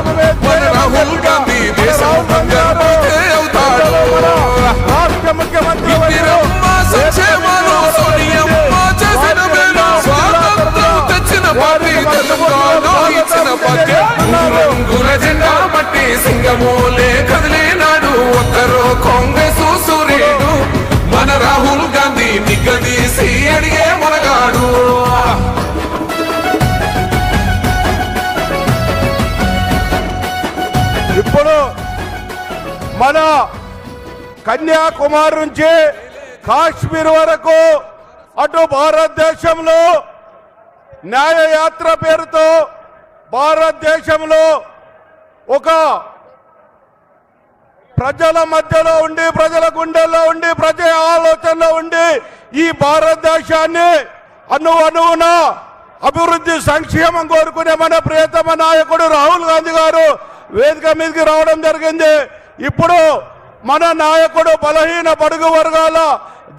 మన రాహుల్ గాంధీ దేశం బంగారు అవుతాడు. రాష్ట్ర ముఖ్యమంత్రి సంక్షేమాలు సోనియమ్మ చేసిన మేలు, స్వాతంత్రం తెచ్చిన పార్టీ తెలంగాణ ఇచ్చిన పార్టీ. రంగుల జెండా బట్టి సింగమోలే కదిలేనాడు ఒక్కరో కాంగ్రెస్ సూర్యుడు. మన రాహుల్ గాంధీ నిగ్గదీసి అడిగే మనగాడు. ఇప్పుడు మన కన్యాకుమారి నుంచి కాశ్మీర్ వరకు అటు భారతదేశంలో న్యాయయాత్ర పేరుతో భారతదేశంలో ఒక ప్రజల మధ్యలో ఉండి, ప్రజల గుండెల్లో ఉండి, ప్రజల ఆలోచనలో ఉండి ఈ భారతదేశాన్ని అణువణువున అభివృద్ధి సంక్షేమం కోరుకునే మన ప్రియతమ నాయకుడు రాహుల్ గాంధీ గారు వేదిక మీదకి రావడం జరిగింది. ఇప్పుడు మన నాయకుడు బలహీన బడుగు వర్గాల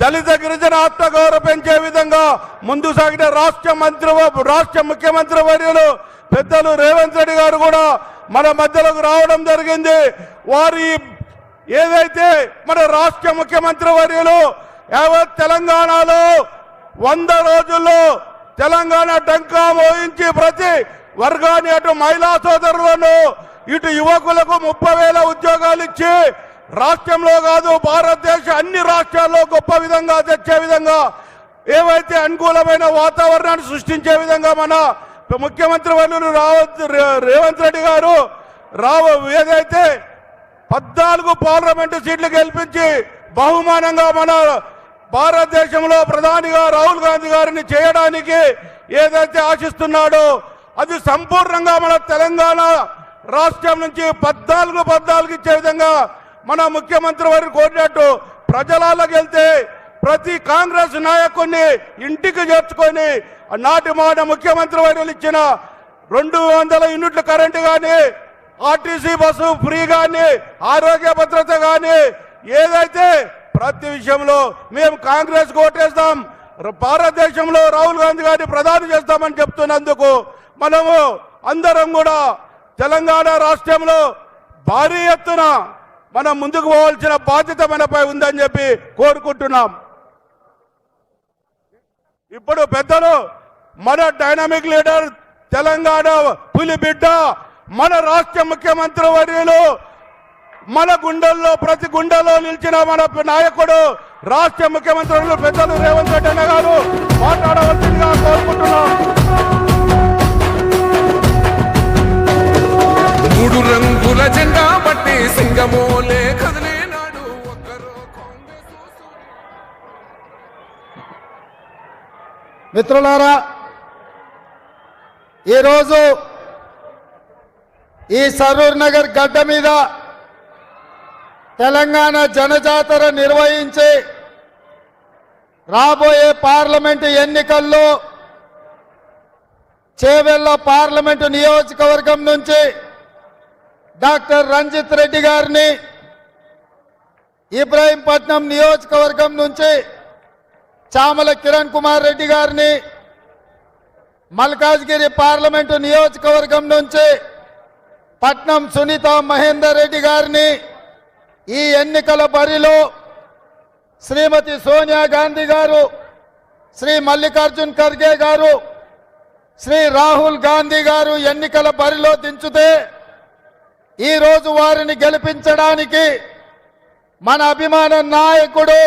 దళిత గిరిజన ఆత్మగౌరవం పెంచే విధంగా ముందు సాగిన రాష్ట్ర ముఖ్యమంత్రి వర్యులు పెద్దలు రేవంత్ రెడ్డి గారు కూడా మన మధ్యలోకి రావడం జరిగింది. వారి ఏదైతే మన రాష్ట్ర ముఖ్యమంత్రి వర్యులు యావత్ తెలంగాణలో 100 రోజుల్లో తెలంగాణ డంకా మోయించి ప్రతి వర్గాన్ని అటు మహిళా సోదరులను ఇటు యువకులకు 30,000 ఉద్యోగాలు ఇచ్చి రాష్ట్రంలో కాదు భారతదేశ అన్ని రాష్ట్రాల్లో గొప్ప విధంగా తెచ్చే విధంగా ఏవైతే అనుకూలమైన వాతావరణాన్ని సృష్టించే విధంగా మన ముఖ్యమంత్రి వర్యులు రేవంత్ రెడ్డి గారు ఏదైతే 14 పార్లమెంటు సీట్లు గెలిపించి బహుమానంగా మన భారతదేశంలో ప్రధానిగా రాహుల్ గాంధీ గారిని చేయడానికి ఏదైతే ఆశిస్తున్నాడో అది సంపూర్ణంగా మన తెలంగాణ రాష్ట్రం నుంచి 14 ఇచ్చే విధంగా మన ముఖ్యమంత్రి వారు కోరినట్టు ప్రజలలోకి వెళ్తే ప్రతి కాంగ్రెస్ నాయకుడిని ఇంటికి చేర్చుకొని నాటి మాట ముఖ్యమంత్రి వారు ఇచ్చిన 200 యూనిట్ల కరెంటు కానీ, ఆర్టీసీ బస్సు ఫ్రీ కానీ, ఆరోగ్య భద్రత కానీ ఏదైతే ప్రతి విషయంలో మేము కాంగ్రెస్ ఓటేస్తాం, భారతదేశంలో రాహుల్ గాంధీ గారిని ప్రధాని చేస్తామని చెప్తున్నందుకు మనము అందరం కూడా తెలంగాణ రాష్ట్రంలో భారీ ఎత్తున మనం ముందుకు పోవాల్సిన బాధ్యత మనపై ఉందని చెప్పి కోరుకుంటున్నాం. ఇప్పుడు పెద్దలు మన డైనామిక్ లీడర్ తెలంగాణ పులి బిడ్డ మన రాష్ట్ర ముఖ్యమంత్రి వర్యులు మన గుండెల్లో ప్రతి గుండెల్లో నిలిచిన మన నాయకుడు రాష్ట్ర ముఖ్యమంత్రులు పెద్దలు రేవంత్ రెడ్డి అన్న గారు మాట్లాడవలసిందిగా కోరుకుంటున్నాం. 3 రంగుల జెండా బట్టి సింగమోలే కదిలేనాడు ఒక్కరో కాంగ్రెస్. మిత్రులారా, ఈరోజు ఈ సరూర్ నగర్ గడ్డ మీద తెలంగాణ జనజాతర నిర్వహించి రాబోయే పార్లమెంటు ఎన్నికల్లో చేవెళ్ల పార్లమెంటు నియోజకవర్గం నుంచి డాక్టర్ రంజిత్ రెడ్డి గారిని, ఇబ్రాహీంపట్నం నియోజకవర్గం నుంచి చామల కిరణ్ కుమార్ రెడ్డి గారిని, మల్కాజ్గిరి పార్లమెంటు నియోజకవర్గం నుంచి పట్నం సునీత మహేందర్ రెడ్డి గారిని ఈ ఎన్నికల బరిలో శ్రీమతి సోనియా గాంధీ గారు, శ్రీ మల్లికార్జున్ ఖర్గే గారు, శ్రీ రాహుల్ గాంధీ గారు ఎన్నికల బరిలో దించుతే ఈరోజు వారిని గెలిపించడానికి మన అభిమాన నాయకుడు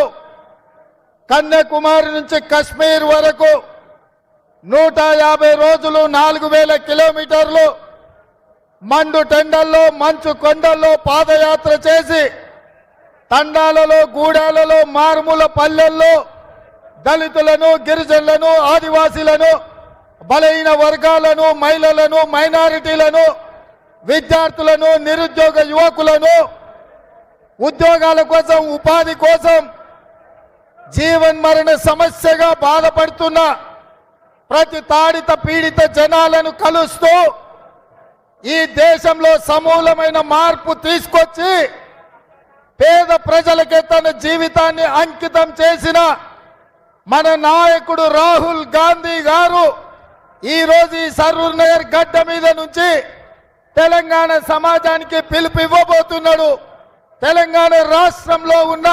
కన్యాకుమారి నుంచి కశ్మీర్ వరకు 150 రోజులు 4000 కిలోమీటర్లు మండు టెండల్లో మంచు కొండల్లో పాదయాత్ర చేసి తండాలలో, గూడాలలో, మారుమూల పల్లెల్లో దళితులను, గిరిజనులను, ఆదివాసీలను, బలహీన వర్గాలను, మహిళలను, మైనారిటీలను, విద్యార్థులను, నిరుద్యోగ యువకులను ఉద్యోగాల కోసం, ఉపాధి కోసం జీవన్మరణ సమస్యగా బాధపడుతున్న ప్రతి తాడిత పీడిత జనాలను కలుస్తూ ఈ దేశంలో సమూలమైన మార్పు తీసుకొచ్చి పేద ప్రజలకే తన జీవితాన్ని అంకితం చేసిన మన నాయకుడు రాహుల్ గాంధీ గారు ఈరోజు ఈ సరూర్ నగర్ గడ్డ మీద నుంచి తెలంగాణ సమాజానికి పిలుపు ఇవ్వబోతున్నాడు. తెలంగాణ రాష్ట్రంలో ఉన్న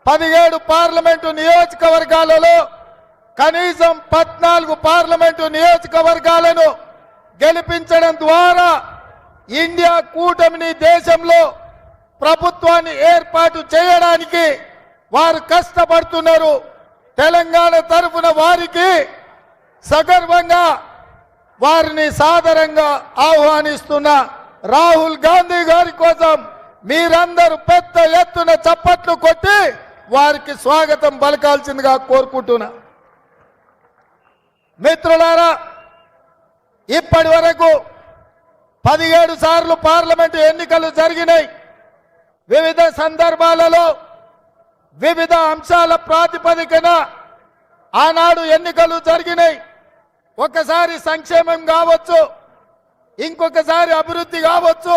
17 పార్లమెంటు నియోజకవర్గాలలో కనీసం 14 పార్లమెంటు నియోజకవర్గాలను గెలిపించడం ద్వారా ఇండియా కూటమిని దేశంలో ప్రభుత్వాన్ని ఏర్పాటు చేయడానికి వారు కష్టపడుతున్నారు. తెలంగాణ తరఫున వారికి సగర్వంగా వారిని సాదరంగా ఆహ్వానిస్తున్న రాహుల్ గాంధీ గారి కోసం మీరందరూ పెద్ద ఎత్తున చప్పట్లు కొట్టి వారికి స్వాగతం పలకాల్సిందిగా కోరుకుంటున్నా. మిత్రులారా, ఇప్పటి వరకు 17 సార్లు పార్లమెంటు ఎన్నికలు జరిగినాయి. వివిధ సందర్భాలలో వివిధ అంశాల ప్రాతిపదికన ఆనాడు ఎన్నికలు జరిగినాయి. ఒకసారి సంక్షేమం కావచ్చు, ఇంకొకసారి అభివృద్ధి కావచ్చు,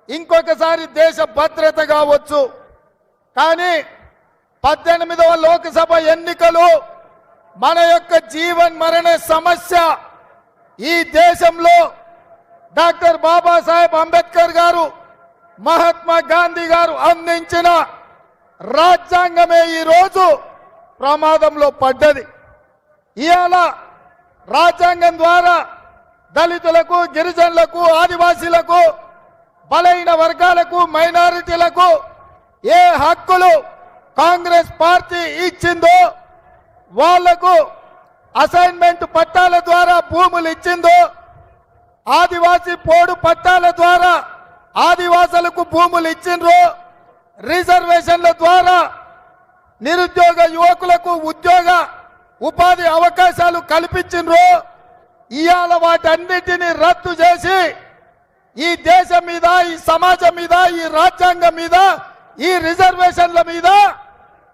ఇంకొకసారి దేశ భద్రత కావచ్చు. కానీ 18వ లోక్సభ ఎన్నికలు మన యొక్క జీవన్ మరణ సమస్య. ఈ దేశంలో డాక్టర్ బాబాసాహెబ్ అంబేద్కర్ గారు, మహాత్మా గాంధీ గారు అందించిన రాజ్యాంగమే ఈరోజు ప్రమాదంలో పడ్డది. ఇవాళ రాజ్యాంగం ద్వారా దళితులకు, గిరిజనులకు, ఆదివాసీలకు, బలైన వర్గాలకు, మైనారిటీలకు ఏ హక్కులు కాంగ్రెస్ పార్టీ ఇచ్చిందో, వాళ్లకు అసైన్మెంట్ పట్టాల ద్వారా భూములు ఇచ్చిందో, ఆదివాసీ పోడు పట్టాల ద్వారా ఆదివాసులకు భూములు ఇచ్చిండ్రు, రిజర్వేషన్ల ద్వారా నిరుద్యోగ యువకులకు ఉద్యోగ ఉపాధి అవకాశాలు కల్పించిండ్రు. ఇవాళ వాటన్నిటిని రద్దు చేసి ఈ దేశం మీద, ఈ సమాజం మీద, ఈ రాజ్యాంగం మీద, ఈ రిజర్వేషన్ల మీద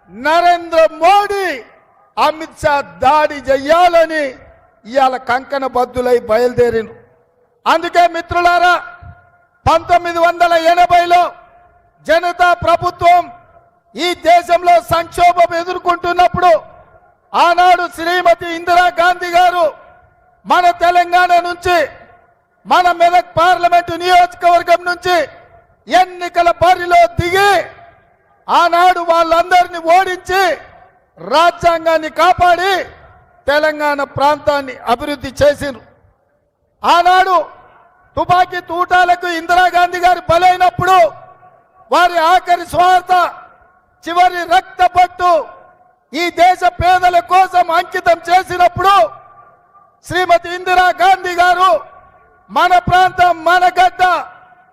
నరేంద్ర మోడీ, అమిత్ షా దాడి చెయ్యాలని ఇవాళ కంకణ బద్దులై బయలుదేరిండ్రు. అందుకే మిత్రులారా, 1980లో జనతా ప్రభుత్వం ఈ దేశంలో సంక్షోభం ఎదుర్కొంటున్నప్పుడు ఆనాడు శ్రీమతి ఇందిరాగాంధీ గారు మన తెలంగాణ నుంచి, మన మెదక్ పార్లమెంటు నియోజకవర్గం నుంచి ఎన్నికల బరిలో దిగి ఆనాడు వాళ్ళందరినీ ఓడించి రాజ్యాంగాన్ని కాపాడి తెలంగాణ ప్రాంతాన్ని అభివృద్ధి చేసిండ్రు. ఆనాడు తుపాకీ తూటాలకు ఇందిరాగాంధీ గారు బలైనప్పుడు వారి ఆఖరి స్వార్థ, చివరి రక్తపట్టు ఈ దేశ పేదల కోసం అంకితం చేసినప్పుడు శ్రీమతి ఇందిరాగాంధీ గారు మన ప్రాంతం, మన గడ్డ,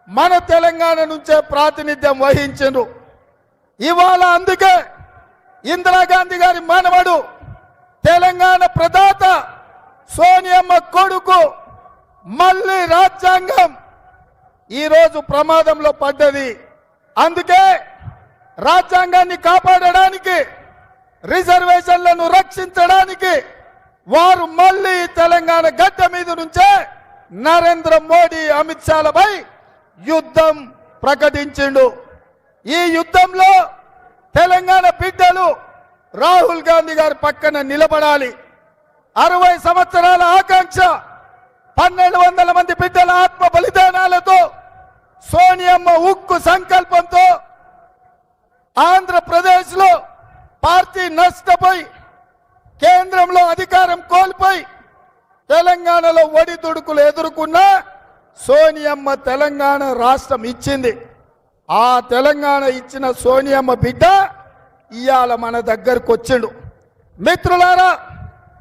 మన తెలంగాణ నుంచే ప్రాతినిధ్యం వహించారు. ఇవాళ అందుకే ఇందిరాగాంధీ గారి మనవడు, తెలంగాణ ప్రదాత సోనియమ్మ కొడుకు మళ్ళీ రాజ్యాంగం ఈరోజు ప్రమాదంలో పడ్డది. అందుకే రాజ్యాంగాన్ని కాపాడడానికి, రిజర్వేషన్లను రక్షించడానికి వారు మళ్ళీ తెలంగాణ గడ్డ మీద నుంచే నరేంద్ర మోడీ, అమిత్ షాలపై యుద్ధం ప్రకటించిండు. ఈ యుద్ధంలో తెలంగాణ బిడ్డలు రాహుల్ గాంధీ గారి పక్కన నిలబడాలి. 60 సంవత్సరాల ఆకాంక్ష, 1200 మంది బిడ్డల ఆత్మ బలిదానాలతో, సోనియమ్మ ఉక్కు సంకల్పంతో ఆంధ్రప్రదేశ్ లో పార్టీ నష్టపోయి కేంద్రంలో అధికారం కోల్పోయి తెలంగాణలో ఒడిదుడుకులు ఎదుర్కొన్న సోనియమ్మ తెలంగాణ రాష్ట్రం ఇచ్చింది. ఆ తెలంగాణ ఇచ్చిన సోనియమ్మ బిడ్డ ఇవాళ మన దగ్గరకు వచ్చిండు. మిత్రులారా,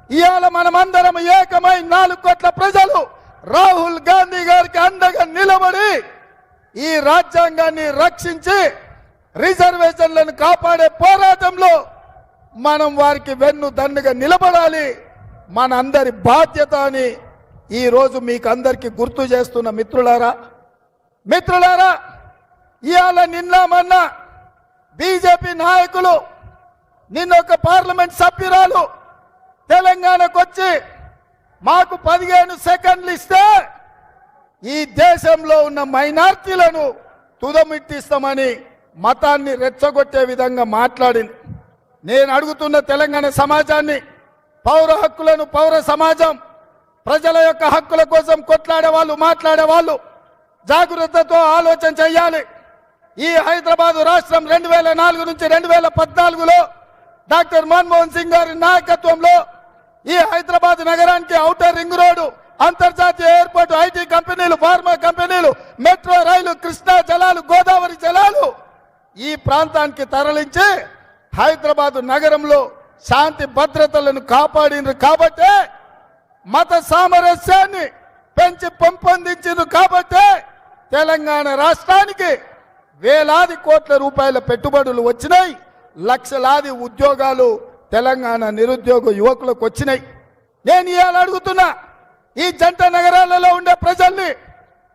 ఇవాళ మనమందరం ఏకమై 4 కోట్ల ప్రజలు రాహుల్ గాంధీ గారికి అండగా నిలబడి ఈ రాజ్యాంగాన్ని రక్షించి రిజర్వేషన్లను కాపాడే పోరాటంలో మనం వారికి వెన్ను దన్నుగా నిలబడాలి. మనందరి బాధ్యత అని ఈరోజు మీకు అందరికీ గుర్తు చేస్తున్న మిత్రులారా, ఇవాళ నిన్న మొన్న బీజేపీ నాయకులు, నిన్న ఒక పార్లమెంట్ సభ్యురాలు తెలంగాణకు వచ్చి మాకు 15 సెకండ్లు ఇస్తే ఈ దేశంలో ఉన్న మైనార్టీలను తుదమిట్టిస్తామని మతాన్ని రెచ్చగొట్టే విధంగా మాట్లాడింది. నేను అడుగుతున్న తెలంగాణ సమాజాన్ని, పౌర హక్కులను, పౌర సమాజం, ప్రజల యొక్క హక్కుల కోసం కొట్లాడే వాళ్ళు, మాట్లాడే వాళ్ళు జాగ్రత్తతో ఆలోచన చేయాలి. ఈ హైదరాబాద్ రాష్ట్రం 2004 నుంచి 2014లో డాక్టర్ మన్మోహన్ సింగ్ గారి నాయకత్వంలో ఈ హైదరాబాద్ నగరానికి ఔటర్ రింగ్ రోడ్డు, అంతర్జాతీయ ఎయిర్పోర్ట్, ఐటీ కంపెనీలు, ఫార్మా కంపెనీలు, మెట్రో రైలు, కృష్ణా జలాలు, గోదావరి జలాలు ఈ ప్రాంతానికి తరలించి హైదరాబాద్ నగరంలో శాంతి భద్రతలను కాపాడినారు. కాబట్టి మత సామరస్యాన్ని పెంచి పెంపొందించారు. కాబట్టి తెలంగాణ రాష్ట్రానికి వేలాది కోట్ల రూపాయల పెట్టుబడులు వచ్చినాయి. లక్షలాది ఉద్యోగాలు తెలంగాణ నిరుద్యోగ యువకులకు వచ్చినాయి. నేను ఇవాళ అడుగుతున్నా, ఈ జంట నగరాలలో ఉండే ప్రజల్ని,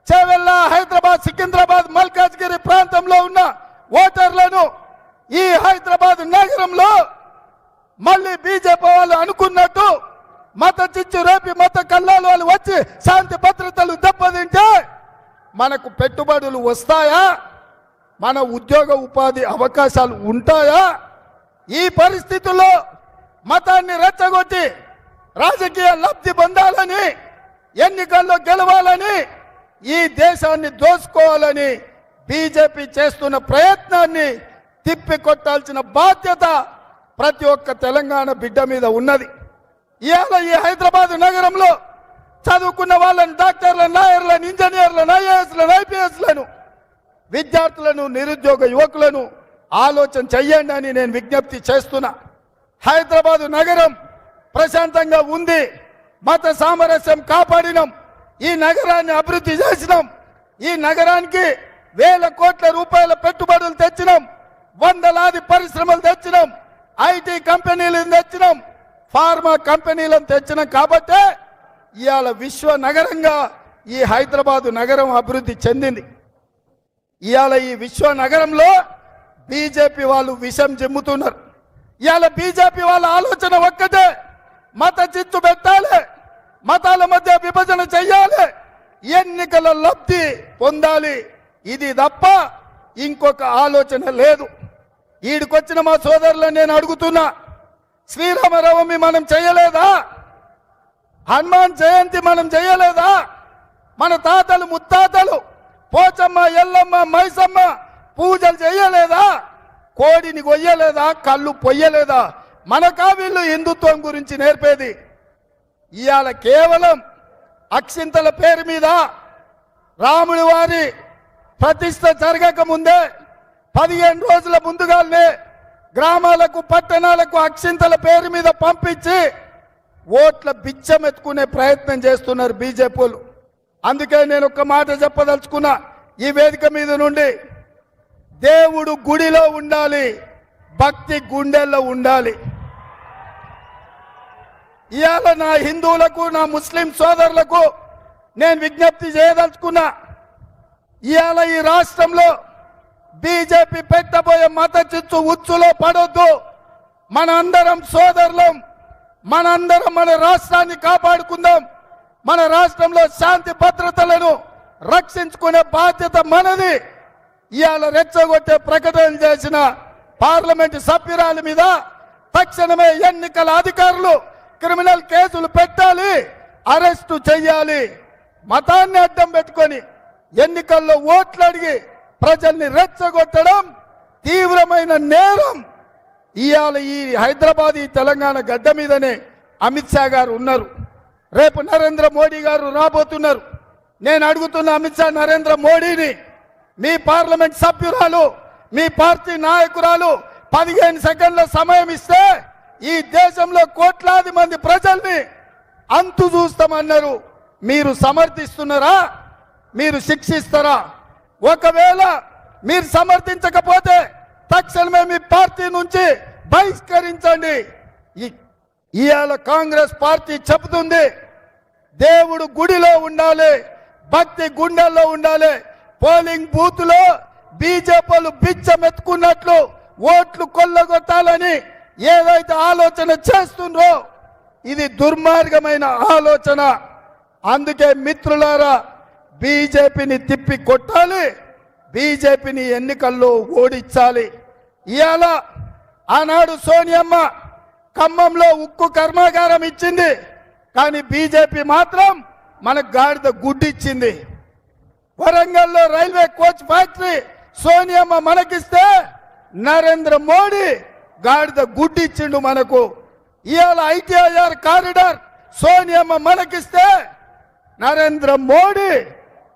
చేవెళ్ళ, హైదరాబాద్, సికింద్రాబాద్, మల్కాజ్గిరి ప్రాంతంలో ఉన్న ఓటర్లను ఈ హైదరాబాద్ నగరంలో మళ్ళీ బీజేపీ వాళ్ళు అనుకున్నట్టు మత చిచ్చు రేపి మత కల్లాలు వాళ్ళు వచ్చి శాంతి భద్రతలు దెబ్బతింటే మనకు పెట్టుబడులు వస్తాయా? మన ఉద్యోగ ఉపాధి అవకాశాలు ఉంటాయా? ఈ పరిస్థితుల్లో మతాన్ని రెచ్చగొట్టి రాజకీయ లబ్ధి పొందాలని, ఎన్నికల్లో గెలవాలని, ఈ దేశాన్ని దోసుకోవాలని బీజేపీ చేస్తున్న ప్రయత్నాన్ని తిప్పికొట్టాల్సిన బాధ్యత ప్రతి ఒక్క తెలంగాణ బిడ్డ మీద ఉన్నది. ఇవాళ ఈ హైదరాబాద్ నగరంలో చదువుకున్న వాళ్ళని, డాక్టర్లను, లాయర్లను, ఇంజనీర్లను, ఐఏఎస్లను, ఐపీఎస్లను, విద్యార్థులను, నిరుద్యోగ యువకులను ఆలోచన చెయ్యండి అని నేను విజ్ఞప్తి చేస్తున్నా. హైదరాబాద్ నగరం ప్రశాంతంగా ఉంది. మత సామరస్యం కాపాడినాం. ఈ నగరాన్ని అభివృద్ధి చేసినాం. ఈ నగరానికి వేల కోట్ల రూపాయల పెట్టుబడులు తెచ్చినాం. వందలాది పరిశ్రమలు తెచ్చినాం. ఐటీ కంపెనీలను తెచ్చినాం. ఫార్మా కంపెనీలను తెచ్చినాం. కాబట్టి ఇవాళ విశ్వ నగరంగా ఈ హైదరాబాదు నగరం అభివృద్ధి చెందింది. ఇవాళ ఈ విశ్వ నగరంలో బీజేపీ వాళ్ళు విషం జిమ్ముతున్నారు. ఇవాళ బీజేపీ వాళ్ళ ఆలోచన ఒక్కటే, మత చిచ్చు పెట్టాలి, మతాల మధ్య విభజన చెయ్యాలి, ఎన్నికల లబ్ధి పొందాలి. ఇది తప్ప ఇంకొక ఆలోచన లేదు. ఈడికొచ్చిన మా సోదరులను నేను అడుగుతున్నా, శ్రీరామనవమి మనం చేయలేదా? హనుమాన్ జయంతి మనం చేయలేదా? మన తాతలు ముత్తాతలు పోచమ్మ, ఎల్లమ్మ, మైసమ్మ పూజలు చేయలేదా? కోడిని కొయ్యలేదా? కళ్ళు పొయ్యలేదా? మనకా వీళ్ళు హిందుత్వం గురించి నేర్పేది? ఇవాళ కేవలం అక్షింతల పేరు మీద రాముడి వారి ప్రతిష్ట జరగక ముందే 15 రోజుల ముందుగానే గ్రామాలకు, పట్టణాలకు అక్షింతల పేరు మీద పంపించి ఓట్ల బిచ్చమెత్తుకునే ప్రయత్నం చేస్తున్నారు బీజేపీలు. అందుకే నేను ఒక మాట చెప్పదలుచుకున్నా ఈ వేదిక మీద నుండి, దేవుడు గుడిలో ఉండాలి, భక్తి గుండెల్లో ఉండాలి. ఇవాళ నా హిందువులకు, నా ముస్లిం సోదరులకు నేను విజ్ఞప్తి చేయదలుచుకున్నా, ఇవాళ ఈ రాష్ట్రంలో బీజేపీ పెట్టబోయే మత చిచ్చు ఉచ్చులో పడొద్దు. మన అందరం సోదరులం, మనందరం మన రాష్ట్రాన్ని కాపాడుకుందాం. మన రాష్ట్రంలో శాంతి భద్రతలను రక్షించుకునే బాధ్యత మనది. ఇవాళ రెచ్చగొట్టే ప్రకటనలు చేసిన పార్లమెంటు సభ్యురాలి మీద తక్షణమే ఎన్నికల అధికారులు క్రిమినల్ కేసులు పెట్టాలి, అరెస్టు చెయ్యాలి. మతాన్ని అడ్డం పెట్టుకొని ఎన్నికల్లో ఓట్లు అడిగి ప్రజల్ని రెచ్చగొట్టడం తీవ్రమైన నేరం. ఇవాళ ఈ హైదరాబాద్, ఈ తెలంగాణ గడ్డ మీదనే అమిత్ షా గారు ఉన్నారు. రేపు నరేంద్ర మోడీ గారు రాబోతున్నారు. నేను అడుగుతున్న అమిత్ షా, నరేంద్ర మోడీని, మీ పార్లమెంట్ సభ్యురాలు, మీ పార్టీ నాయకురాలు 15 సెకండ్ల సమయం ఇస్తే ఈ దేశంలో కోట్లాది మంది ప్రజల్ని అంతు చూస్తామన్నారు. మీరు సమర్థిస్తున్నారా? మీరు శిక్షిస్తారా? ఒకవేళ మీరు సమర్థించకపోతే తక్షణమే మీ పార్టీ నుంచి బహిష్కరించండి. ఇవాళ కాంగ్రెస్ పార్టీ చెబుతుంది, దేవుడు గుడిలో ఉండాలి, భక్తి గుండెల్లో ఉండాలి. పోలింగ్ బూత్ లో బీజేపీలు బిచ్చమెత్తుకున్నట్లు ఓట్లు కొల్లగొట్టాలని ఏదైతే ఆలోచన చేస్తుండ్రో ఇది దుర్మార్గమైన ఆలోచన. అందుకే మిత్రులారా, బీజేపీని తిప్పి కొట్టాలి, బీజేపీని ఎన్నికల్లో ఓడించాలి. ఇవాళ ఆనాడు సోనియమ్మ ఖమ్మంలో ఉక్కు కర్మాగారం ఇచ్చింది, కానీ బీజేపీ మాత్రం మనకు గాడిద గుడ్డిచ్చింది. వరంగల్లో రైల్వే కోచ్ ఫ్యాక్టరీ సోనియమ్మ మనకిస్తే నరేంద్ర మోడీ గాడిద గుడ్డిచ్చిండు మనకు. ఇవాళ ఐటీఐఆర్ కారిడార్ సోనియమ్మ మనకిస్తే నరేంద్ర మోడీ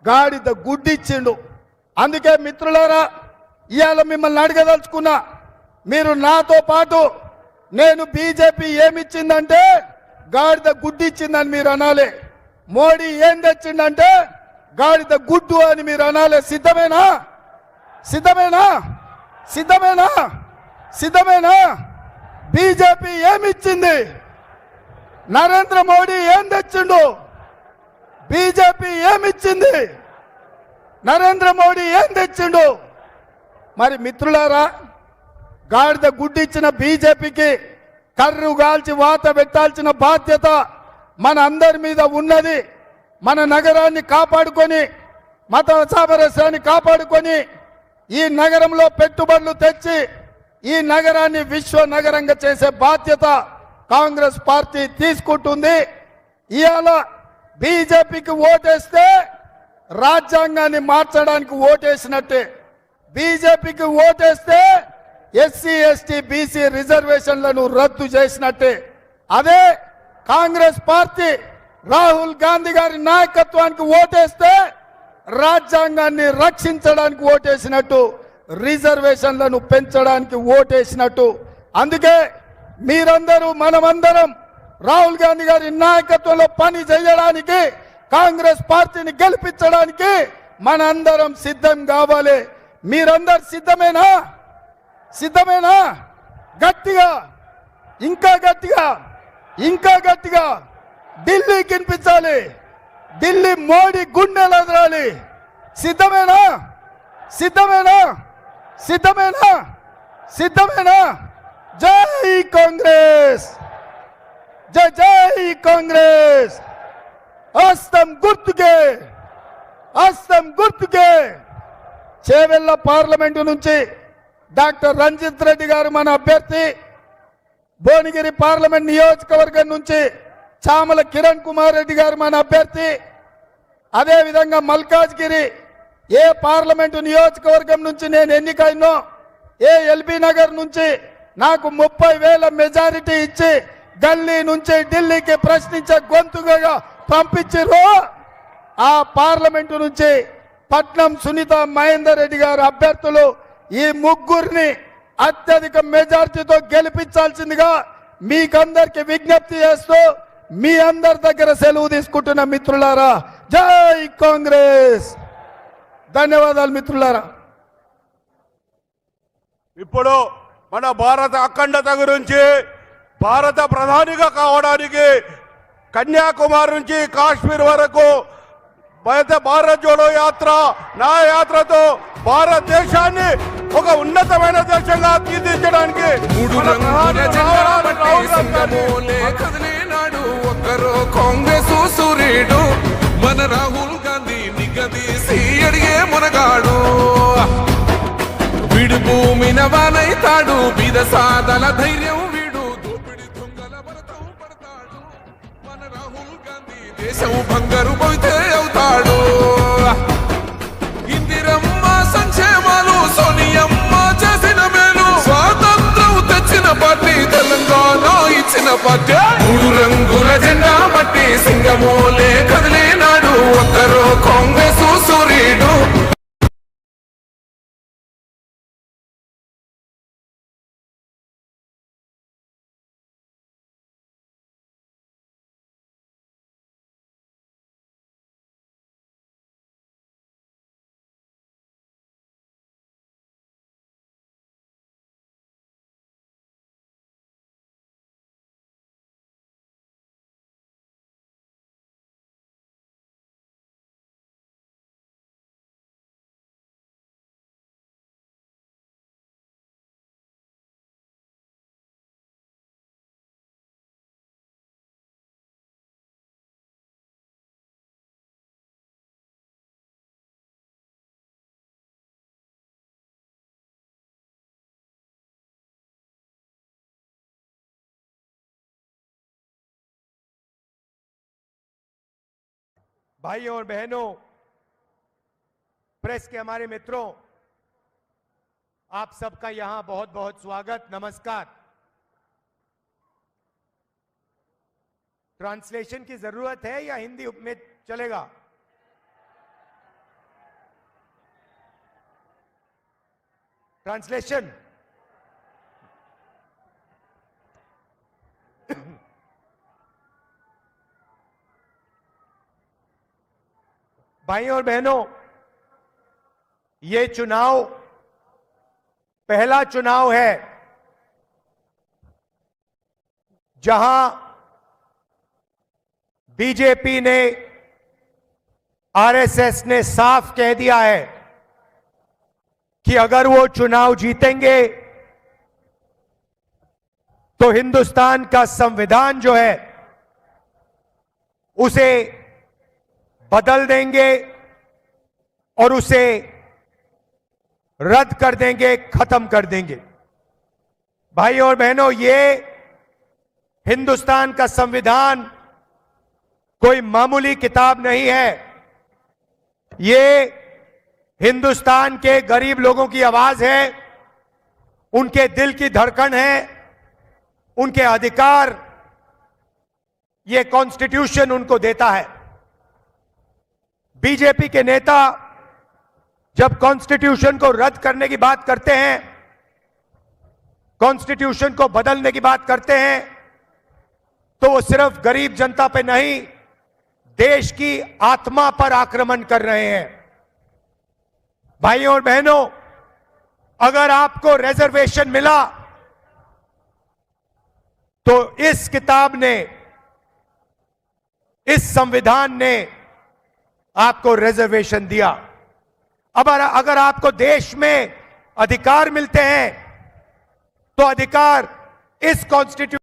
గాడిద గుడ్డిచ్చిండు. అందుకే మిత్రులారా, ఇవాళ మిమ్మల్ని అడగదలుచుకున్నా, మీరు నాతో పాటు నేను బీజేపీ ఏమిచ్చిందంటే గాడిద గుడ్డిచ్చిందని మీరు అనాలి. మోడీ ఏం తెచ్చిందంటే గాడిద గుడ్డు అని మీరు అనాలి. సిద్ధమేనా? సిద్ధమేనా? సిద్ధమేనా? సిద్ధమేనా? బీజేపీ ఏమిచ్చింది? నరేంద్ర మోడీ ఏం తెచ్చిండు? బీజేపీ ఏమిచ్చింది? నరేంద్ర మోడీ ఏం తెచ్చిండు? మరి మిత్రులారా, గాడిద గుడ్డిచ్చిన బీజేపీకి కర్రు గాల్చి వాత పెట్టాల్సిన బాధ్యత మన అందరి మీద ఉన్నది. మన నగరాన్ని కాపాడుకొని, మత సామరస్యాన్ని కాపాడుకొని, ఈ నగరంలో పెట్టుబడులు తెచ్చి ఈ నగరాన్ని విశ్వ నగరంగా చేసే బాధ్యత కాంగ్రెస్ పార్టీ తీసుకుంటుంది. ఇవాళ బీజేపీకి ఓటేస్తే రాజ్యాంగాన్ని మార్చడానికి ఓటేసినట్టే. బీజేపీకి ఓటేస్తే ఎస్సీ ఎస్టీ బీసీ రిజర్వేషన్లను రద్దు చేసినట్టే. అదే కాంగ్రెస్ పార్టీ రాహుల్ గాంధీ గారి నాయకత్వానికి ఓటేస్తే రాజ్యాంగాన్ని రక్షించడానికి ఓటేసినట్టు, రిజర్వేషన్లను పెంచడానికి ఓటేసినట్టు. అందుకే మీరందరూ, మనమందరం రాహుల్ గాంధీ గారి నాయకత్వంలో పని చేయడానికి, కాంగ్రెస్ పార్టీని గెలిపించడానికి మనందరం సిద్ధం కావాలి. మీరందరు సిద్ధమేనా? సిద్ధమేనా? గట్టిగా, ఇంకా గట్టిగా, ఇంకా గట్టిగా ఢిల్లీకి వినిపించాలి. ఢిల్లీ మోడీ గుండెలు ఎదరాలి. సిద్ధమేనా? సిద్ధమేనా? సిద్ధమేనా? సిద్ధమేనా? జై కాంగ్రెస్, జై జై కాంగ్రెస్. హస్తం గుర్తుకే, హస్తం గుర్తుకే. చేవెళ్ల పార్లమెంటు నుంచి డాక్టర్ రంజిత్ రెడ్డి గారు మన అభ్యర్థి. భువనగిరి పార్లమెంట్ నియోజకవర్గం నుంచి చామల కిరణ్ కుమార్ రెడ్డి గారు మన అభ్యర్థి. అదేవిధంగా మల్కాజ్గిరి ఏ పార్లమెంటు నియోజకవర్గం నుంచి నేను ఎన్నికైనో, ఏ ఎల్బీ నగర్ నుంచి నాకు 30,000 మెజారిటీ ఇచ్చి గల్లీ నుంచి ఢిల్లీకి ప్రశ్నించే గొంతుగా పంపించారు. ఆ పార్లమెంటు నుంచి పట్నం సునీత మహేందర్ రెడ్డి గారు అభ్యర్థులు. ఈ ముగ్గురిని అత్యధిక మెజార్టీతో గెలిపించాల్సిందిగా మీకందరికి విజ్ఞప్తి చేస్తూ మీ అందరి దగ్గర సెలవు తీసుకుంటున్న మిత్రులారా, జై కాంగ్రెస్. ధన్యవాదాలు మిత్రులారా. ఇప్పుడు మన భారత అఖండత గురించి, భారత ప్రధానిగా కావడానికి కన్యాకుమారి నుంచి కాశ్మీర్ వరకు భారత్ జోడో యాత్ర, నా యాత్రతో భారతదేశాన్ని ఒక ఉన్నతమైన దేశంగా తీర్చిదిద్దడానికి ఒక్కరో కాంగ్రెస్ సూర్యుడు మన రాహుల్ గాంధీ నిగదీసి అడిగే మునగాడు. వీడు భూమిన వానైతాడు, బీద సాదల ధైర్యం వీడు, దోపిడి దొంగల భరతం పడతాడు. మన రాహుల్ గాంధీ దేశం బంగారు పోతే అవుతాడు. ఇందిరమ్మ సంక్షేమాలు సోనియమ్మ చేసిన మేలు, స్వాతంత్రం తెచ్చిన పార్టీ తెలంగాణ ఇచ్చిన పార్టీ. 3 రంగుల జెండా బట్టి సింగమోలే కదిలినాడు, ఒక్కరో కాంగ్రెస్ సూర్యుడు. भाइयों और बहनों, प्रेस के हमारे मित्रों, आप सबका यहां बहुत बहुत स्वागत, नमस्कार। ट्रांसलेशन की जरूरत है या हिंदी में चलेगा? ट्रांसलेशन। भाइयों और बहनों, ये चुनाव पहला चुनाव है जहां बीजेपी ने, आरएसएस ने साफ कह दिया है कि अगर वो चुनाव जीतेंगे तो हिंदुस्तान का संविधान जो है उसे बदल देंगे और उसे रद्द कर देंगे, खत्म कर देंगे। भाइयों और बहनों, ये हिंदुस्तान का संविधान कोई मामूली किताब नहीं है। ये हिंदुस्तान के गरीब लोगों की आवाज है, उनके दिल की धड़कन है, उनके अधिकार ये कॉन्स्टिट्यूशन उनको देता है। बीजेपी के नेता जब कॉन्स्टिट्यूशन को रद्द करने की बात करते हैं, कॉन्स्टिट्यूशन को बदलने की बात करते हैं, तो वो सिर्फ गरीब जनता पे नहीं, देश की आत्मा पर आक्रमण कर रहे हैं। भाइयों और बहनों, अगर आपको रिजर्वेशन मिला तो इस किताब ने, इस संविधान ने आपको रिजर्वेशन दिया। अब अगर आपको देश में अधिकार मिलते हैं तो अधिकार इस कॉन्स्टिट्यूशन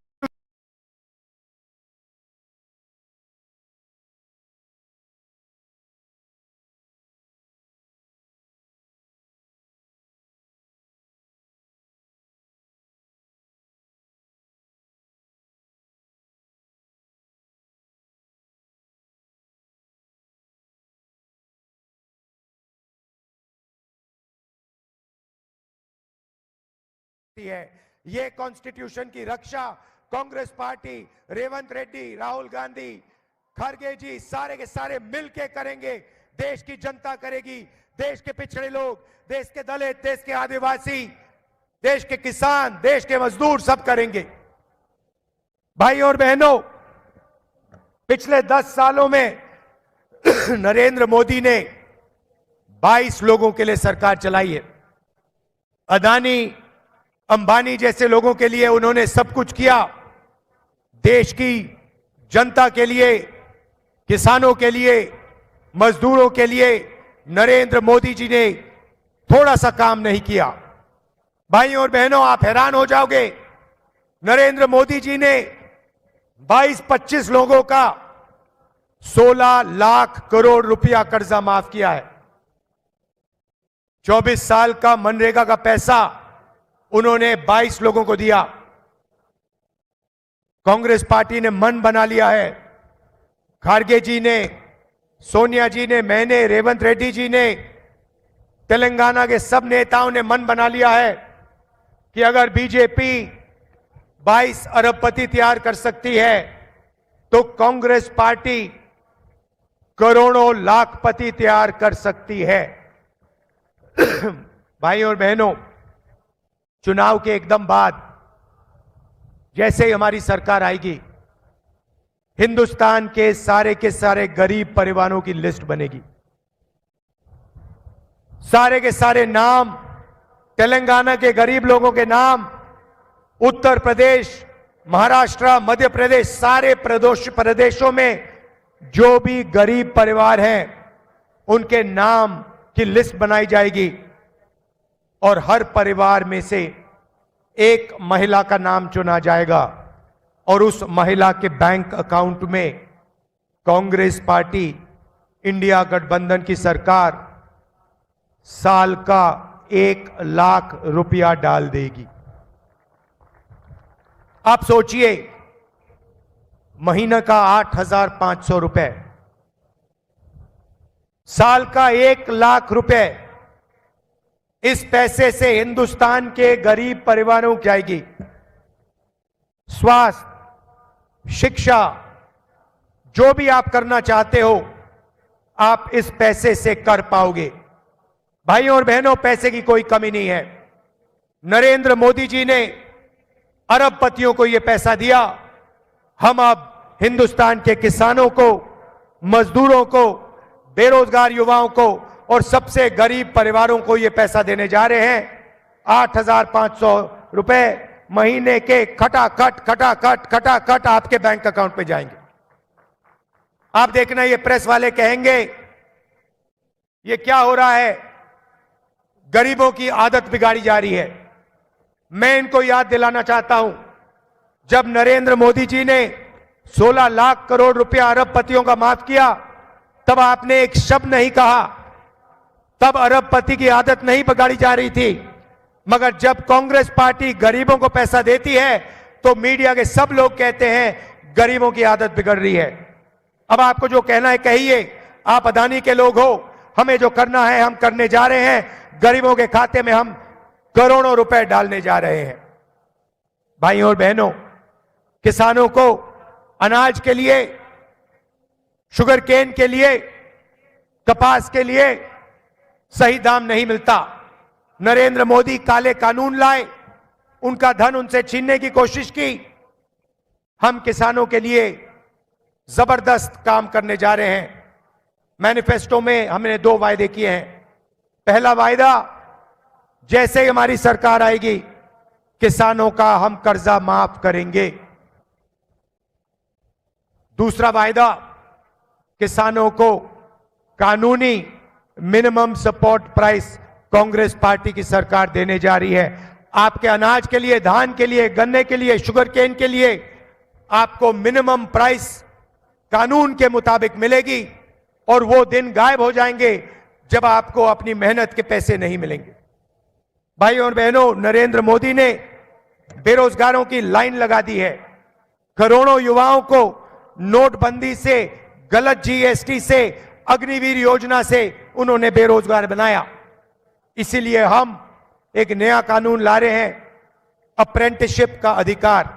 है। ये कॉन्स्टिट्यूशन की रक्षा कांग्रेस पार्टी, रेवंत रेड्डी, राहुल गांधी, खड़गे जी, सारे के सारे मिलके करेंगे। देश की जनता करेगी, देश के पिछड़े लोग, देश के दलित, देश के आदिवासी, देश के किसान, देश के मजदूर सब करेंगे। भाइयों और बहनों, पिछले 10 सालों में नरेंद्र मोदी ने 22 लोगों के लिए सरकार चलाई है। अदानी, अंबानी जैसे लोगों के लिए उन्होंने सब कुछ किया। देश की जनता के लिए, किसानों के लिए, मजदूरों के लिए नरेंद्र मोदी जी ने थोड़ा सा काम नहीं किया। भाइयों और बहनों, आप हैरान हो जाओगे, नरेंद्र मोदी जी ने 22-25 लोगों का 16 लाख करोड़ रुपया कर्जा माफ किया है। 24 साल का मनरेगा का पैसा उन्होंने 22 लोगों को दिया। कांग्रेस पार्टी ने मन बना लिया है, खड़गे जी ने, सोनिया जी ने, मैंने, रेवंत रेड्डी जी ने, तेलंगाना के सब नेताओं ने मन बना लिया है कि अगर बीजेपी 22 अरबपति तैयार कर सकती है तो कांग्रेस पार्टी करोड़ों लाखपति तैयार कर सकती है। भाइयों और बहनों, चुनाव के एकदम बाद जैसे ही हमारी सरकार आएगी, हिंदुस्तान के सारे गरीब परिवारों की लिस्ट बनेगी। सारे के सारे नाम, तेलंगाना के गरीब लोगों के नाम, उत्तर प्रदेश, महाराष्ट्र, मध्य प्रदेश, सारे प्रदेशों में जो भी गरीब परिवार हैं उनके नाम की लिस्ट बनाई जाएगी और हर परिवार में से एक महिला का नाम चुना जाएगा और उस महिला के बैंक अकाउंट में कांग्रेस पार्टी, इंडिया गठबंधन की सरकार साल का 1 लाख रुपया डाल देगी। आप सोचिए, महीने का 8,500 रुपए, साल का 1 लाख रुपए इस पैसे से हिंदुस्तान के गरीब परिवारों को जाएगी। स्वास्थ्य, शिक्षा, जो भी आप करना चाहते हो आप इस पैसे से कर पाओगे। भाइयों और बहनों, पैसे की कोई कमी नहीं है। नरेंद्र मोदी जी ने अरबपतियों को यह पैसा दिया। हम अब हिंदुस्तान के किसानों को, मजदूरों को, बेरोजगार युवाओं को और सबसे गरीब परिवारों को यह पैसा देने जा रहे हैं। 8,500 रुपए महीने के खटाखट आपके बैंक अकाउंट में जाएंगे। आप देखना, ये प्रेस वाले कहेंगे ये क्या हो रहा है, गरीबों की आदत बिगाड़ी जा रही है। मैं इनको याद दिलाना चाहता हूं, जब नरेंद्र मोदी जी ने 16 लाख करोड़ रुपया अरबपतियों का माफ किया, तब आपने एक शब्द नहीं कहा। तब अरबपति की आदत नहीं बिगाड़ी जा रही थी। मगर जब कांग्रेस पार्टी गरीबों को पैसा देती है तो मीडिया के सब लोग कहते हैं गरीबों की आदत बिगड़ रही है। अब आपको जो कहना है कहिए, आप अदानी के लोग हो, हमें जो करना है हम करने जा रहे हैं। गरीबों के खाते में हम करोड़ों रुपए डालने जा रहे हैं। भाइयों और बहनों, किसानों को अनाज के लिए, शुगर केन के लिए, कपास के लिए सही दाम नहीं मिलता। नरेंद्र मोदी काले कानून लाए, उनका धन उनसे छीनने की कोशिश की। हम किसानों के लिए जबरदस्त काम करने जा रहे हैं। मैनिफेस्टो में हमने 2 वायदे किए हैं। पहला वायदा, जैसे ही हमारी सरकार आएगी किसानों का हम कर्जा माफ करेंगे। दूसरा वायदा, किसानों को कानूनी minimum support price Congress party की सरकार देने जा रही है। आपके अनाज के लिए, धान के लिए, गन्ने के लिए, शुगर केन के लिए आपको मिनिमम प्राइस कानून के मुताबिक मिलेगी और वो दिन गायब हो जाएंगे जब आपको अपनी मेहनत के पैसे नहीं मिलेंगे। भाइयों और बहनों, नरेंद्र मोदी ने बेरोजगारों की लाइन लगा दी है। करोड़ों युवाओं को नोटबंदी से, गलत जीएसटी से, अग्निवीर योजना से उन्होंने बेरोजगार बनाया। इसीलिए हम एक नया कानून ला रहे हैं, अप्रेंटिसशिप का अधिकार।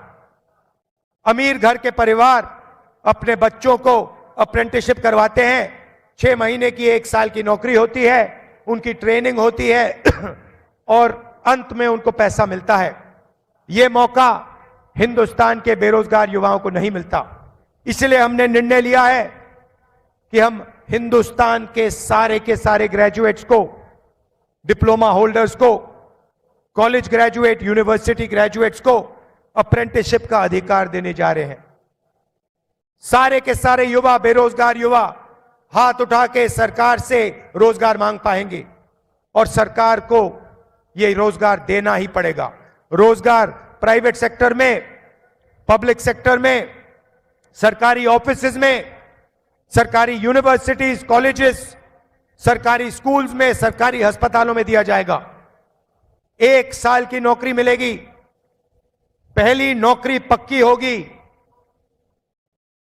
अमीर घर के परिवार अपने बच्चों को अप्रेंटिसशिप करवाते हैं। 6 महीने की, 1 साल की नौकरी होती है, उनकी ट्रेनिंग होती है और अंत में उनको पैसा मिलता है। यह मौका हिंदुस्तान के बेरोजगार युवाओं को नहीं मिलता। इसलिए हमने निर्णय लिया है कि हम हिंदुस्तान के सारे ग्रेजुएट्स को, डिप्लोमा होल्डर्स को, कॉलेज ग्रेजुएट, यूनिवर्सिटी ग्रेजुएट्स को अप्रेंटिसशिप का अधिकार देने जा रहे हैं। सारे के सारे युवा, बेरोजगार युवा हाथ उठा के सरकार से रोजगार मांग पाएंगे और सरकार को यह रोजगार देना ही पड़ेगा। रोजगार प्राइवेट सेक्टर में, पब्लिक सेक्टर में, सरकारी ऑफिसेज में, सरकारी यूनिवर्सिटीज, कॉलेजेस, सरकारी स्कूल्स में, सरकारी अस्पतालों में दिया जाएगा। 1 साल की नौकरी मिलेगी, पहली नौकरी पक्की होगी,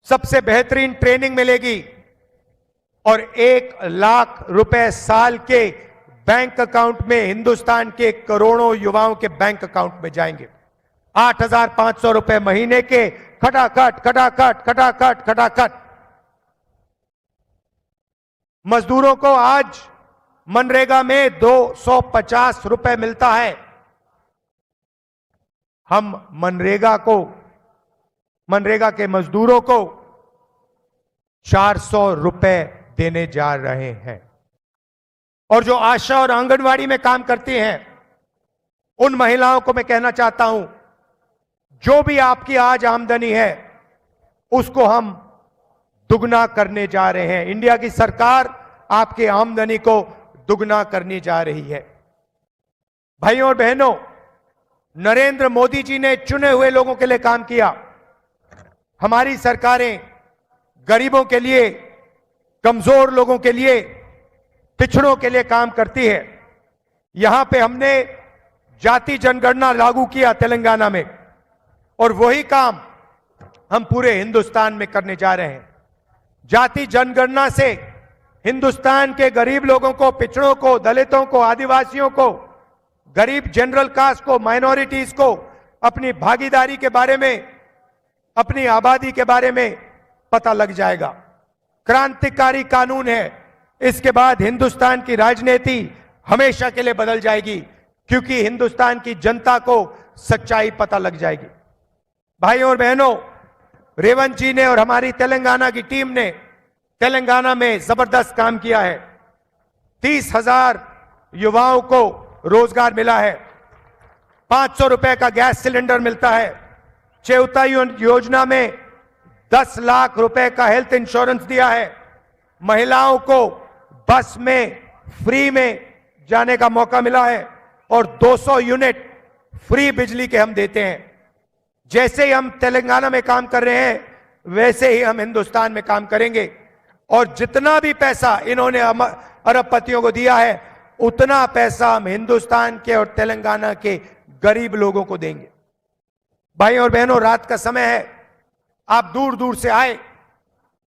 सबसे बेहतरीन ट्रेनिंग मिलेगी और 1 लाख रुपए साल के बैंक अकाउंट में, हिंदुस्तान के करोड़ों युवाओं के बैंक अकाउंट में जाएंगे। 8,500 रुपए महीने के खटाखट। मजदूरों को आज मनरेगा में 250 रुपए मिलता है। हम मनरेगा के मजदूरों को 400 रुपए देने जा रहे हैं। और जो आशा और आंगनवाड़ी में काम करती हैं, उन महिलाओं को मैं कहना चाहता हूं, जो भी आपकी आज आमदनी है उसको हम दुगना करने जा रहे हैं। इंडिया की सरकार आपकी आमदनी को दुगना करने जा रही है। भाइयों और बहनों, नरेंद्र मोदी जी ने चुने हुए लोगों के लिए काम किया। हमारी सरकारें गरीबों के लिए, कमजोर लोगों के लिए, पिछड़ों के लिए काम करती है। यहां पे हमने जाति जनगणना लागू किया तेलंगाना में, और वही काम हम पूरे हिंदुस्तान में करने जा रहे हैं। जाति जनगणना से हिंदुस्तान के गरीब लोगों को, पिछड़ों को, दलितों को, आदिवासियों को, गरीब जनरल कास्ट को, माइनॉरिटीज को अपनी भागीदारी के बारे में, अपनी आबादी के बारे में पता लग जाएगा। क्रांतिकारी कानून है। इसके बाद हिंदुस्तान की राजनीति हमेशा के लिए बदल जाएगी, क्योंकि हिंदुस्तान की जनता को सच्चाई पता लग जाएगी। भाइयों और बहनों, रेवंत जी ने और हमारी तेलंगाना की टीम ने तेलंगाना में जबरदस्त काम किया है। 30,000 युवाओं को रोजगार मिला है। 500 रुपए का गैस सिलेंडर मिलता है। चेउता योजना में 10 लाख रुपए का हेल्थ इंश्योरेंस दिया है। महिलाओं को बस में फ्री में जाने का मौका मिला है और 200 यूनिट फ्री बिजली के हम देते हैं। जैसे ही हम तेलंगाना में काम कर रहे हैं, वैसे ही हम हिंदुस्तान में काम करेंगे। और जितना भी पैसा इन्होंने अरबपतियों को दिया है, उतना पैसा हम हिंदुस्तान के और तेलंगाना के गरीब लोगों को देंगे। भाइयों और बहनों, रात का समय है, आप दूर दूर से आए।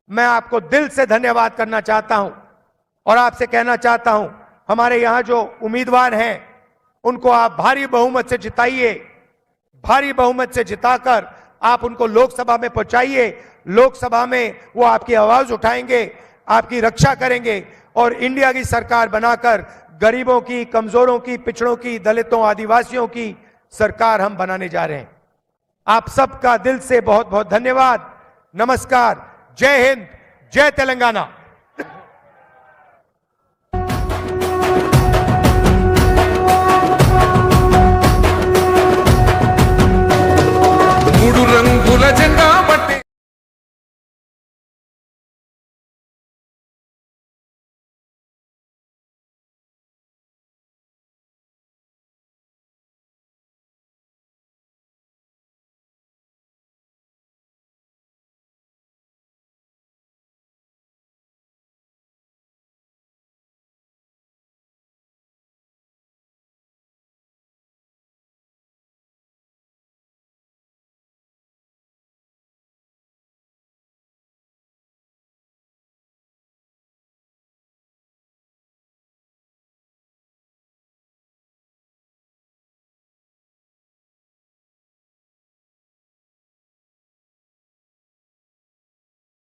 मैं आपको दिल से धन्यवाद करना चाहता हूं और आपसे कहना चाहता हूं, हमारे यहां जो उम्मीदवार हैं उनको आप भारी बहुमत से जिताइए। भारी बहुमत से जिताकर आप उनको लोकसभा में पहुंचाइए। लोकसभा में वो आपकी आवाज उठाएंगे, आपकी रक्षा करेंगे और इंडिया की सरकार बनाकर गरीबों की, कमजोरों की, पिछड़ों की, दलितों, आदिवासियों की सरकार हम बनाने जा रहे हैं। आप सबका दिल से बहुत बहुत धन्यवाद। नमस्कार। जय हिंद, जय तेलंगाना।